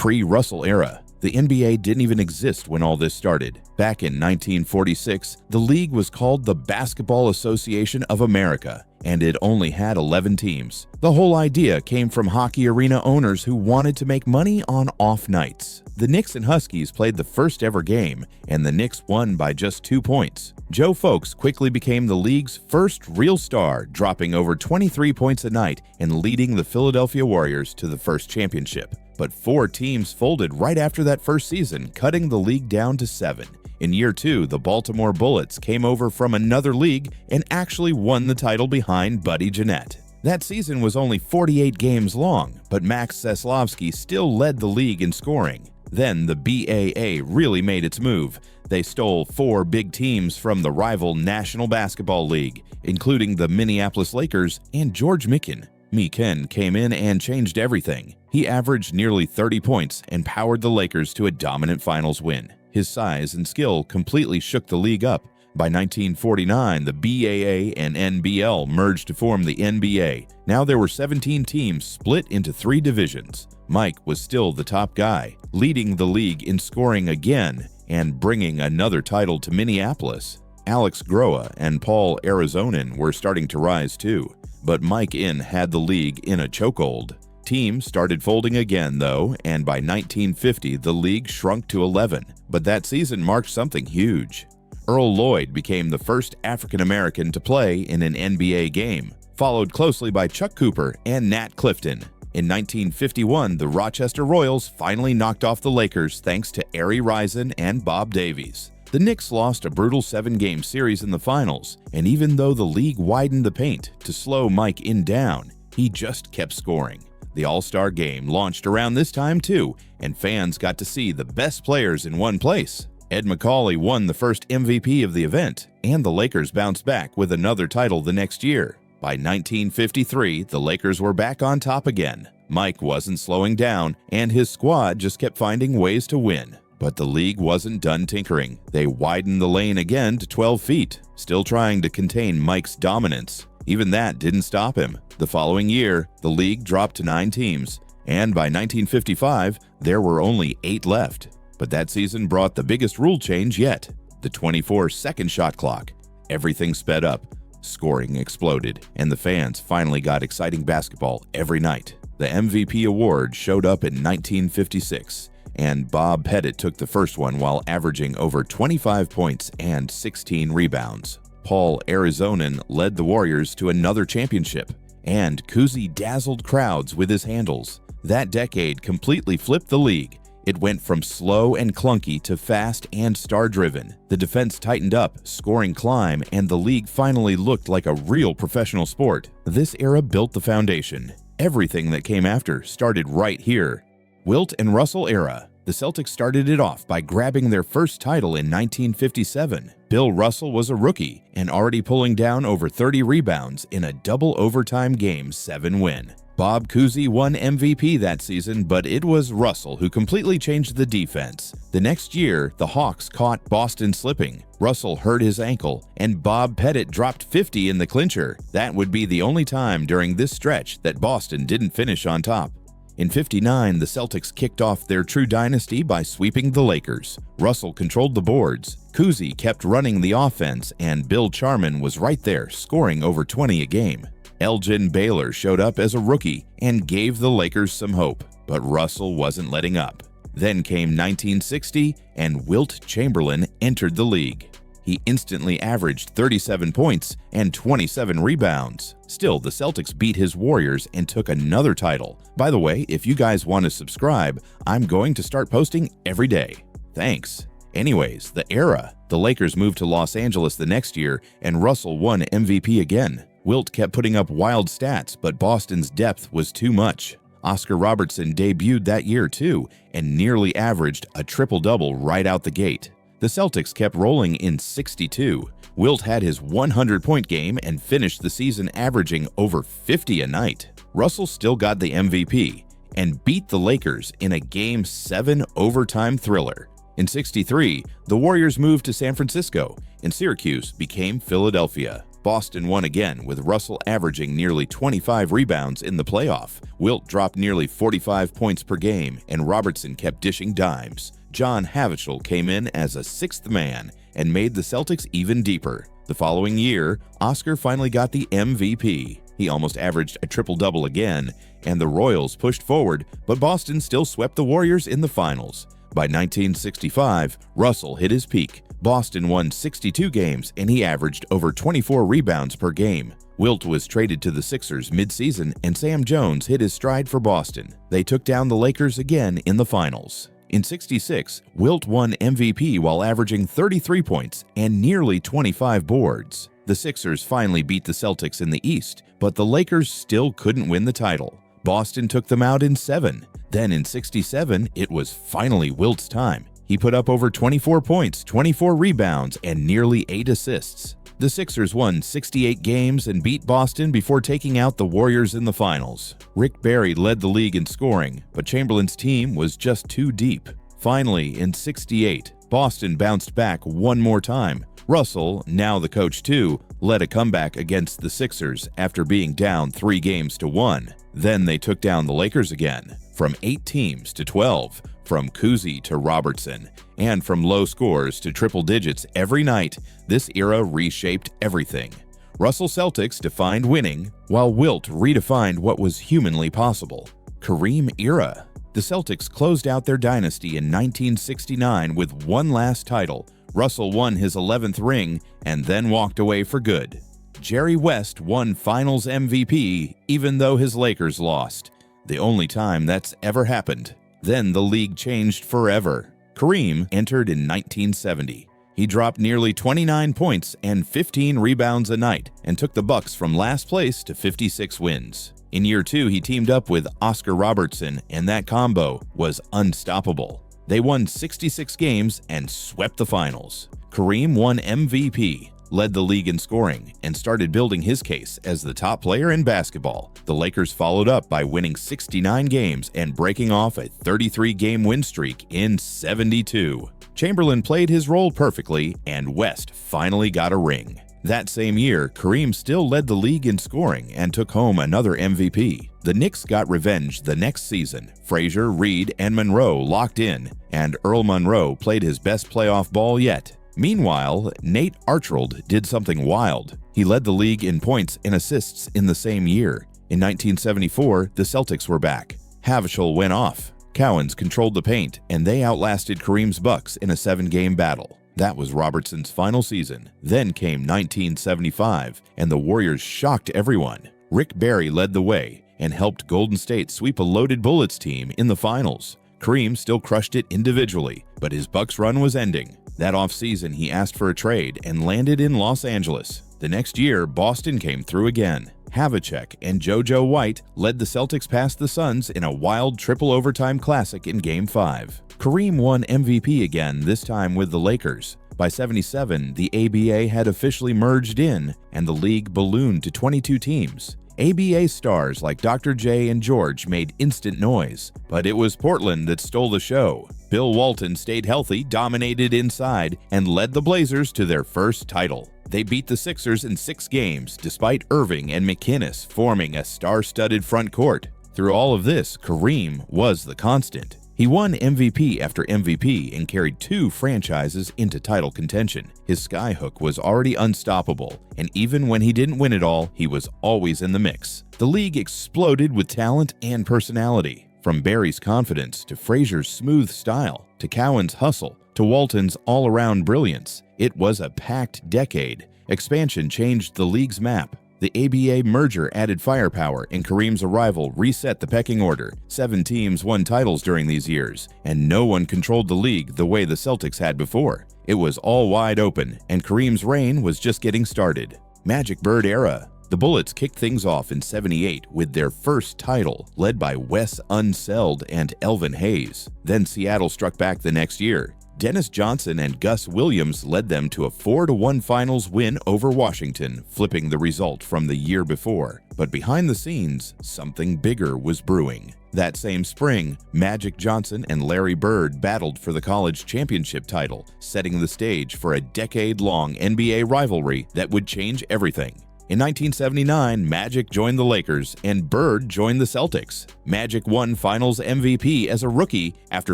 pre-Russell era. The NBA didn't even exist when all this started. Back in 1946, the league was called the Basketball Association of America, and it only had 11 teams. The whole idea came from hockey arena owners who wanted to make money on off nights. The Knicks and Huskies played the first ever game, and the Knicks won by just 2 points. Joe Folks quickly became the league's first real star, dropping over 23 points a night and leading the Philadelphia Warriors to the first championship. But 4 teams folded right after that first season, cutting the league down to 7. In year 2, the Baltimore Bullets came over from another league and actually won the title behind Buddy Jeanette. That season was only 48 games long, but Max Zaslavsky still led the league in scoring. Then the BAA really made its move. They stole 4 big teams from the rival National Basketball League, including the Minneapolis Lakers and George Mikan. Mikan came in and changed everything. He averaged nearly 30 points and powered the Lakers to a dominant finals win. His size and skill completely shook the league up. By 1949, the BAA and NBL merged to form the NBA. Now there were 17 teams split into 3 divisions. Mike was still the top guy, leading the league in scoring again and bringing another title to Minneapolis. Alex Groa and Paul Arizonin were starting to rise too, but Mike had the league in a chokehold. Teams started folding again though, and by 1950 the league shrunk to 11, but that season marked something huge. Earl Lloyd became the first African American to play in an NBA game, followed closely by Chuck Cooper and Nat Clifton. In 1951, the Rochester Royals finally knocked off the Lakers thanks to Arie Rison and Bob Davies. The Knicks lost a brutal 7-game series in the finals, and even though the league widened the paint to slow Mike down, he just kept scoring. The All-Star Game launched around this time too, and fans got to see the best players in one place. Ed Macauley won the first MVP of the event, and the Lakers bounced back with another title the next year. By 1953, the Lakers were back on top again. Mike wasn't slowing down, and his squad just kept finding ways to win. But the league wasn't done tinkering. They widened the lane again to 12 feet, still trying to contain Mike's dominance. Even that didn't stop him. The following year, the league dropped to 9 teams, and by 1955, there were only 8 left. But that season brought the biggest rule change yet, the 24-second shot clock. Everything sped up, scoring exploded, and the fans finally got exciting basketball every night. The MVP award showed up in 1956, and Bob Pettit took the first one while averaging over 25 points and 16 rebounds. Paul Arizonin led the Warriors to another championship, and Cousy dazzled crowds with his handles. That decade completely flipped the league. It went from slow and clunky to fast and star-driven. The defense tightened up, scoring climbed, and the league finally looked like a real professional sport. This era built the foundation. Everything that came after started right here. Wilt and Russell era. The Celtics started it off by grabbing their first title in 1957. Bill Russell was a rookie and already pulling down over 30 rebounds in a double overtime Game 7 win. Bob Cousy won MVP that season, but it was Russell who completely changed the defense. The next year, the Hawks caught Boston slipping. Russell hurt his ankle, and Bob Pettit dropped 50 in the clincher. That would be the only time during this stretch that Boston didn't finish on top. In '59, the Celtics kicked off their true dynasty by sweeping the Lakers. Russell controlled the boards, Cousy kept running the offense, and Bill Charman was right there, scoring over 20 a game. Elgin Baylor showed up as a rookie and gave the Lakers some hope, but Russell wasn't letting up. Then came 1960, and Wilt Chamberlain entered the league. He instantly averaged 37 points and 27 rebounds. Still, the Celtics beat his Warriors and took another title. By the way, if you guys want to subscribe, I'm going to start posting every day. Thanks. Anyways, the era. The Lakers moved to Los Angeles the next year, and Russell won MVP again. Wilt kept putting up wild stats, but Boston's depth was too much. Oscar Robertson debuted that year too, and nearly averaged a triple-double right out the gate. The Celtics kept rolling in '62. Wilt had his 100-point game and finished the season averaging over 50 a night. Russell still got the MVP and beat the Lakers in a Game 7 overtime thriller. In '63, the Warriors moved to San Francisco, and Syracuse became Philadelphia. Boston won again, with Russell averaging nearly 25 rebounds in the playoff. Wilt dropped nearly 45 points per game, and Robertson kept dishing dimes. John Havlicek came in as a sixth man and made the Celtics even deeper. The following year, Oscar finally got the MVP. He almost averaged a triple-double again, and the Royals pushed forward, but Boston still swept the Warriors in the finals. By 1965, Russell hit his peak. Boston won 62 games, and he averaged over 24 rebounds per game. Wilt was traded to the Sixers mid-season, and Sam Jones hit his stride for Boston. They took down the Lakers again in the finals. In '66, Wilt won MVP while averaging 33 points and nearly 25 boards. The Sixers finally beat the Celtics in the East, but the Lakers still couldn't win the title. Boston took them out in 7. Then in '67, it was finally Wilt's time. He put up over 24 points, 24 rebounds, and nearly 8 assists. The Sixers won 68 games and beat Boston before taking out the Warriors in the finals. Rick Barry led the league in scoring, but Chamberlain's team was just too deep. Finally, in '68, Boston bounced back one more time. Russell, now the coach too, led a comeback against the Sixers after being down 3 games to 1. Then they took down the Lakers again, from 8 teams to 12, from Cousy to Robertson, and from low scores to triple digits every night. This era reshaped everything. Russell Celtics defined winning, while Wilt redefined what was humanly possible. Kareem era. The Celtics closed out their dynasty in 1969 with one last title. Russell won his 11th ring and then walked away for good. Jerry West won Finals MVP even though his Lakers lost. The only time that's ever happened. Then the league changed forever. Kareem entered in 1970. He dropped nearly 29 points and 15 rebounds a night and took the Bucks from last place to 56 wins. In year 2, he teamed up with Oscar Robertson, and that combo was unstoppable. They won 66 games and swept the finals. Kareem won MVP, led the league in scoring, and started building his case as the top player in basketball. The Lakers followed up by winning 69 games and breaking off a 33-game win streak in '72. Chamberlain played his role perfectly, and West finally got a ring. That same year, Kareem still led the league in scoring and took home another MVP. The Knicks got revenge the next season. Frazier, Reed, and Monroe locked in, and Earl Monroe played his best playoff ball yet. Meanwhile, Nate Archibald did something wild. He led the league in points and assists in the same year. In 1974, the Celtics were back. Havlicek went off. Cowens controlled the paint, and they outlasted Kareem's Bucks in a 7-game battle. That was Robertson's final season. Then came 1975, and the Warriors shocked everyone. Rick Barry led the way and helped Golden State sweep a loaded Bullets team in the finals. Kareem still crushed it individually, but his Bucks run was ending. That offseason, he asked for a trade and landed in Los Angeles. The next year, Boston came through again. Havlicek and JoJo White led the Celtics past the Suns in a wild triple overtime classic in Game 5. Kareem won MVP again, this time with the Lakers. By '77, the ABA had officially merged in, and the league ballooned to 22 teams. ABA stars like Dr. J and George made instant noise, but it was Portland that stole the show. Bill Walton stayed healthy, dominated inside, and led the Blazers to their first title. They beat the Sixers in 6 games, despite Erving and McInnes forming a star-studded front court. Through all of this, Kareem was the constant. He won MVP after MVP and carried 2 franchises into title contention. His skyhook was already unstoppable, and even when he didn't win it all, he was always in the mix. The league exploded with talent and personality. From Barry's confidence to Frazier's smooth style to Cowens' hustle to Walton's all-around brilliance, it was a packed decade. Expansion changed the league's map. The ABA merger added firepower, and Kareem's arrival reset the pecking order. 7 teams won titles during these years, and no one controlled the league the way the Celtics had before. It was all wide open, and Kareem's reign was just getting started. Magic Bird era. The Bullets kicked things off in '78 with their first title, led by Wes Unseld and Elvin Hayes. Then Seattle struck back the next year. Dennis Johnson and Gus Williams led them to a 4-1 finals win over Washington, flipping the result from the year before. But behind the scenes, something bigger was brewing. That same spring, Magic Johnson and Larry Bird battled for the college championship title, setting the stage for a decade-long NBA rivalry that would change everything. In 1979, Magic joined the Lakers and Bird joined the Celtics. Magic won Finals MVP as a rookie after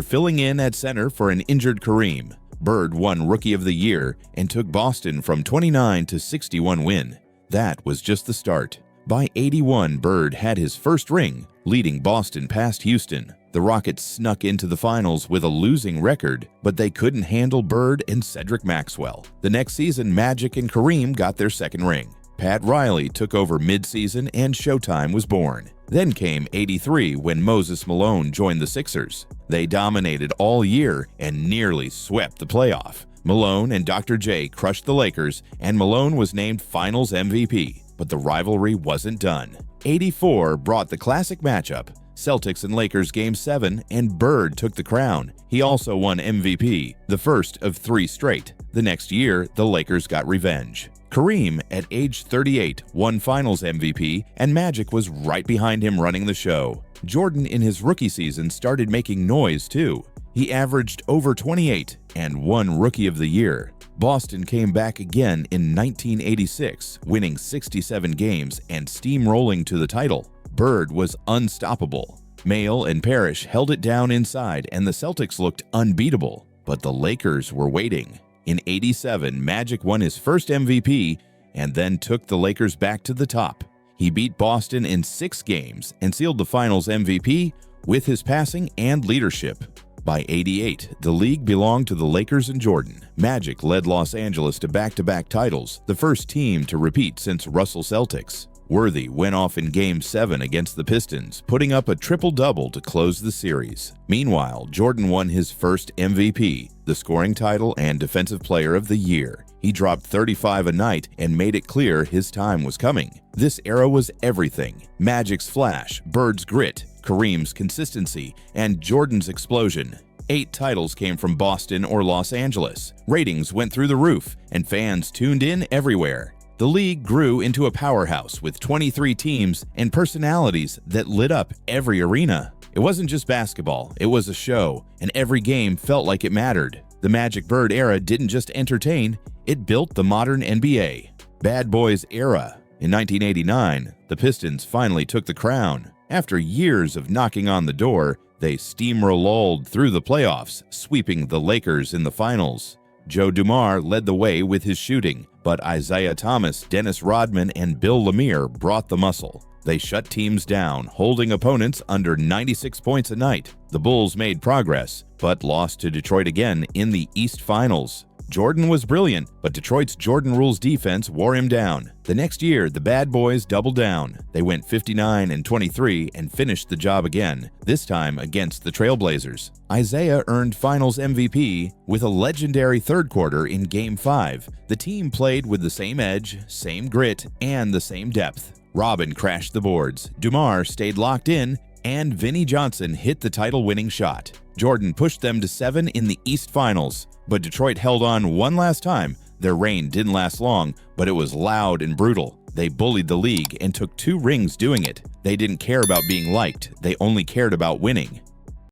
filling in at center for an injured Kareem. Bird won Rookie of the Year and took Boston from 29 to 61 win. That was just the start. By 81, Bird had his first ring, leading Boston past Houston. The Rockets snuck into the finals with a losing record, but they couldn't handle Bird and Cedric Maxwell. The next season, Magic and Kareem got their second ring. Pat Riley took over mid-season and Showtime was born. Then came '83 when Moses Malone joined the Sixers. They dominated all year and nearly swept the playoff. Malone and Dr. J crushed the Lakers, and Malone was named Finals MVP. But the rivalry wasn't done. '84 brought the classic matchup, Celtics and Lakers Game 7, and Bird took the crown. He also won MVP, the first of 3 straight. The next year, the Lakers got revenge. Kareem, at age 38, won Finals MVP, and Magic was right behind him running the show. Jordan in his rookie season started making noise too. He averaged over 28 and won Rookie of the Year. Boston came back again in 1986, winning 67 games and steamrolling to the title. Bird was unstoppable. Mail and Parrish held it down inside, and the Celtics looked unbeatable. But the Lakers were waiting. In '87, Magic won his first MVP and then took the Lakers back to the top. He beat Boston in 6 games and sealed the Finals MVP with his passing and leadership. By '88, the league belonged to the Lakers and Jordan. Magic led Los Angeles to back-to-back titles, the first team to repeat since Russell Celtics. Worthy went off in Game 7 against the Pistons, putting up a triple-double to close the series. Meanwhile, Jordan won his first MVP, the scoring title and Defensive Player of the Year. He dropped 35 a night and made it clear his time was coming. This era was everything: Magic's flash, Bird's grit, Kareem's consistency, and Jordan's explosion. 8 titles came from Boston or Los Angeles. Ratings went through the roof, and fans tuned in everywhere. The league grew into a powerhouse with 23 teams and personalities that lit up every arena. It wasn't just basketball, it was a show, and every game felt like it mattered. The Magic Bird era didn't just entertain, it built the modern NBA. Bad Boys era. In 1989, the Pistons finally took the crown. After years of knocking on the door, they steamrolled through the playoffs, sweeping the Lakers in the finals. Joe Dumars led the way with his shooting, but Isaiah Thomas, Dennis Rodman, and Bill Lamire brought the muscle. They shut teams down, holding opponents under 96 points a night. The Bulls made progress, but lost to Detroit again in the East Finals. Jordan was brilliant, but Detroit's Jordan Rules defense wore him down. The next year, the Bad Boys doubled down. They went 59-23 and finished the job again, this time against the Trailblazers. Isaiah earned Finals MVP with a legendary third quarter in Game 5. The team played with the same edge, same grit, and the same depth. Robin crashed the boards, Dumars stayed locked in, and Vinnie Johnson hit the title-winning shot. Jordan pushed them to 7 in the East Finals, but Detroit held on one last time. Their reign didn't last long, but it was loud and brutal. They bullied the league and took 2 rings doing it. They didn't care about being liked, they only cared about winning.